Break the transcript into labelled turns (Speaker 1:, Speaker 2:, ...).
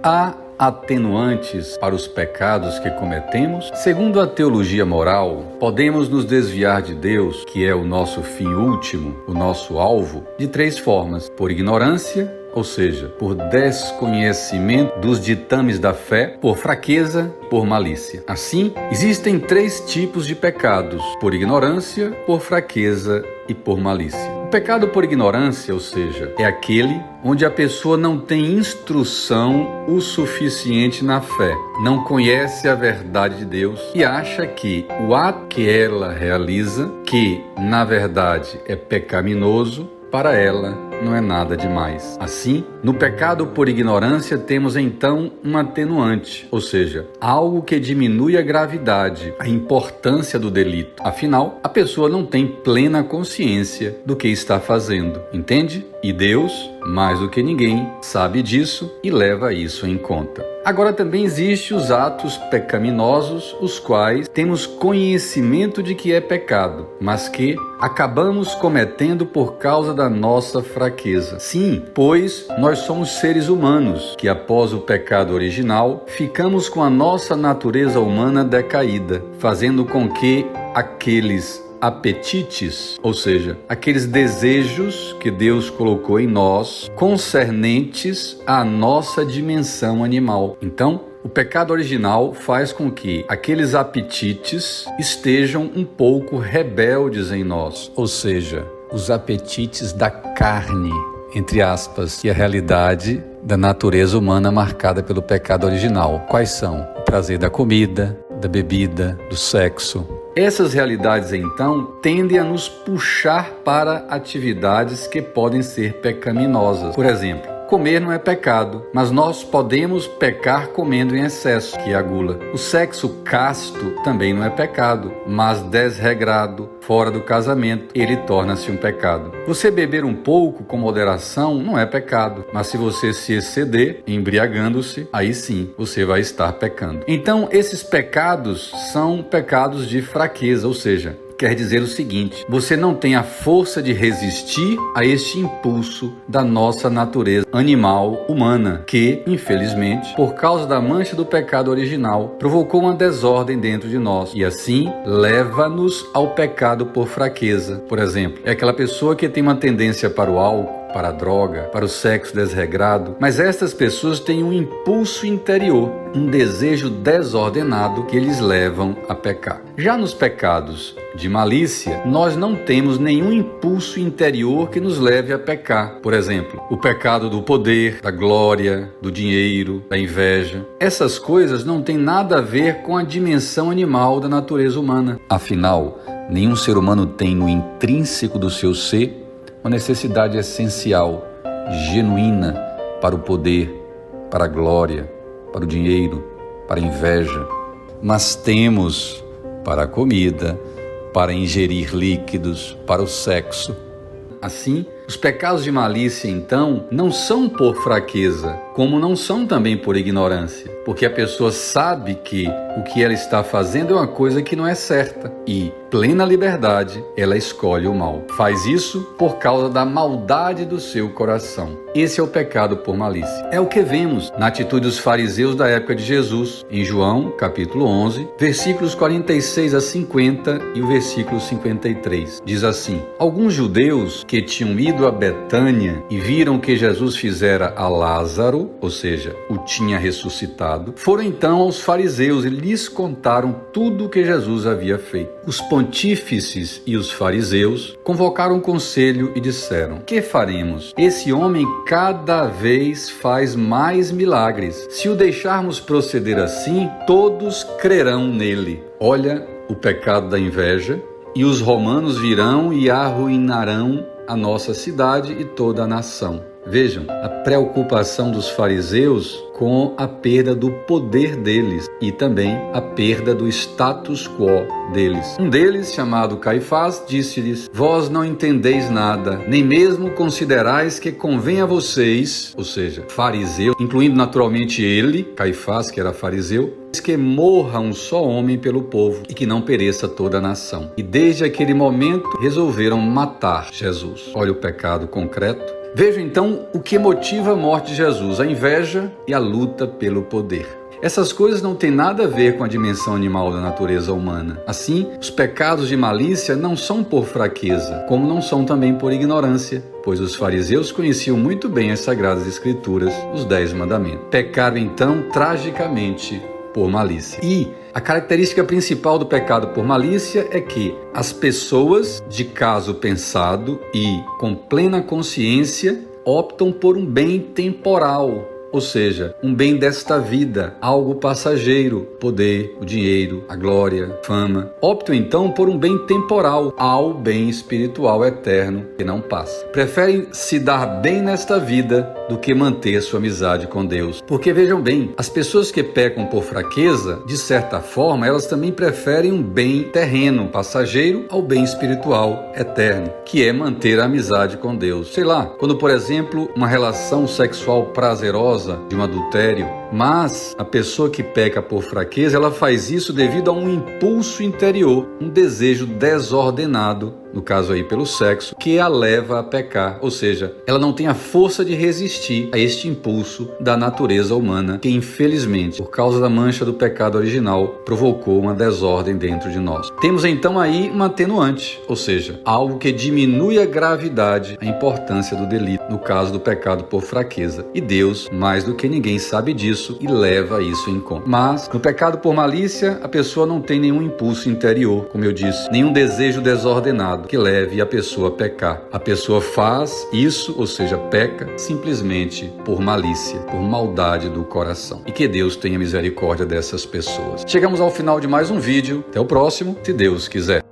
Speaker 1: Há atenuantes para os pecados que cometemos? Segundo a teologia moral, podemos nos desviar de Deus, que é o nosso fim último, o nosso alvo, de 3 formas: por ignorância, ou seja, por desconhecimento dos ditames da fé, por fraqueza, por malícia. Assim, existem 3 tipos de pecados: por ignorância, por fraqueza e por malícia. O pecado por ignorância, ou seja, é aquele onde a pessoa não tem instrução o suficiente na fé, não conhece a verdade de Deus e acha que o ato que ela realiza, que na verdade é pecaminoso, para ela não é nada demais. Assim, no pecado por ignorância temos então um atenuante, ou seja, algo que diminui a gravidade, a importância do delito. Afinal, a pessoa não tem plena consciência do que está fazendo, entende? E Deus, mais do que ninguém, sabe disso e leva isso em conta. Agora também existem os atos pecaminosos, os quais temos conhecimento de que é pecado, mas que acabamos cometendo por causa da nossa fraqueza. Sim, pois nós somos seres humanos que, após o pecado original, ficamos com a nossa natureza humana decaída, fazendo com que aqueles apetites, ou seja, aqueles desejos que Deus colocou em nós, concernentes à nossa dimensão animal. Então, o pecado original faz com que aqueles apetites estejam um pouco rebeldes em nós, ou seja, os apetites da carne, entre aspas, que é a realidade da natureza humana marcada pelo pecado original. Quais são? O prazer da comida, da bebida, do sexo. Essas realidades, então, tendem a nos puxar para atividades que podem ser pecaminosas. Por exemplo, comer não é pecado, mas nós podemos pecar comendo em excesso, que é a gula. O sexo casto também não é pecado, mas desregrado, fora do casamento, ele torna-se um pecado. Você beber um pouco com moderação não é pecado, mas se você se exceder, embriagando-se, aí sim você vai estar pecando. Então, esses pecados são pecados de fraqueza, ou seja, quer dizer o seguinte: você não tem a força de resistir a este impulso da nossa natureza animal humana, que, infelizmente, por causa da mancha do pecado original, provocou uma desordem dentro de nós e assim leva-nos ao pecado por fraqueza. Por exemplo, é aquela pessoa que tem uma tendência para o álcool, para a droga, para o sexo desregrado, mas estas pessoas têm um impulso interior, um desejo desordenado que eles levam a pecar. Já nos pecados de malícia, nós não temos nenhum impulso interior que nos leve a pecar. Por exemplo, o pecado do poder, da glória, do dinheiro, da inveja. Essas coisas não têm nada a ver com a dimensão animal da natureza humana. Afinal, nenhum ser humano tem no intrínseco do seu ser uma necessidade essencial, genuína para o poder, para a glória, para o dinheiro, para a inveja. Mas temos para a comida, para ingerir líquidos, para o sexo. Assim, os pecados de malícia, então, não são por fraqueza, como não são também por ignorância, porque a pessoa sabe que o que ela está fazendo é uma coisa que não é certa e, plena liberdade, ela escolhe o mal. Faz isso por causa da maldade do seu coração. Esse é o pecado por malícia. É o que vemos na atitude dos fariseus da época de Jesus, em João, capítulo 11, versículos 46 a 50 e o versículo 53. Diz assim: alguns judeus que tinham ido a Betânia e viram que Jesus fizera a Lázaro, ou seja, o tinha ressuscitado, foram então aos fariseus e lhes contaram tudo o que Jesus havia feito. Os pontífices e os fariseus convocaram um conselho e disseram: que faremos? Esse homem cada vez faz mais milagres. Se o deixarmos proceder assim, todos crerão nele. Olha o pecado da inveja. E os romanos virão e arruinarão a nossa cidade e toda a nação. Vejam, a preocupação dos fariseus com a perda do poder deles e também a perda do status quo deles. Um deles, chamado Caifás, disse-lhes: vós não entendeis nada, nem mesmo considerais que convém a vocês, ou seja, fariseu, incluindo naturalmente ele, Caifás, que era fariseu, que morra um só homem pelo povo e que não pereça toda a nação. E desde aquele momento resolveram matar Jesus. Olha o pecado concreto. Veja então o que motiva a morte de Jesus: a inveja e a luta pelo poder. Essas coisas não têm nada a ver com a dimensão animal da natureza humana. Assim, os pecados de malícia não são por fraqueza, como não são também por ignorância, pois os fariseus conheciam muito bem as Sagradas Escrituras, os 10 mandamentos. Pecaram então tragicamente por malícia. E a característica principal do pecado por malícia é que as pessoas, de caso pensado e com plena consciência, optam por um bem temporal, ou seja, um bem desta vida, algo passageiro, poder, o dinheiro, a glória, fama. Optam então por um bem temporal, ao bem espiritual eterno que não passa. Preferem se dar bem nesta vida do que manter sua amizade com Deus. Porque vejam bem, as pessoas que pecam por fraqueza, de certa forma, elas também preferem um bem terreno, passageiro, ao bem espiritual eterno, que é manter a amizade com Deus. Sei lá, quando, por exemplo, uma relação sexual prazerosa de um adultério, mas a pessoa que peca por fraqueza, ela faz isso devido a um impulso interior, um desejo desordenado, no caso aí pelo sexo, que a leva a pecar, ou seja, ela não tem a força de resistir a este impulso da natureza humana que, infelizmente, por causa da mancha do pecado original, provocou uma desordem dentro de nós. Temos então aí uma atenuante, ou seja, algo que diminui a gravidade, a importância do delito, no caso do pecado por fraqueza. E Deus, mais do que ninguém, sabe disso e leva isso em conta. Mas, no pecado por malícia, a pessoa não tem nenhum impulso interior, como eu disse, nenhum desejo desordenado que leve a pessoa a pecar. A pessoa faz isso, ou seja, peca, simplesmente por malícia, por maldade do coração. E que Deus tenha misericórdia dessas pessoas. Chegamos ao final de mais um vídeo. Até o próximo, se Deus quiser.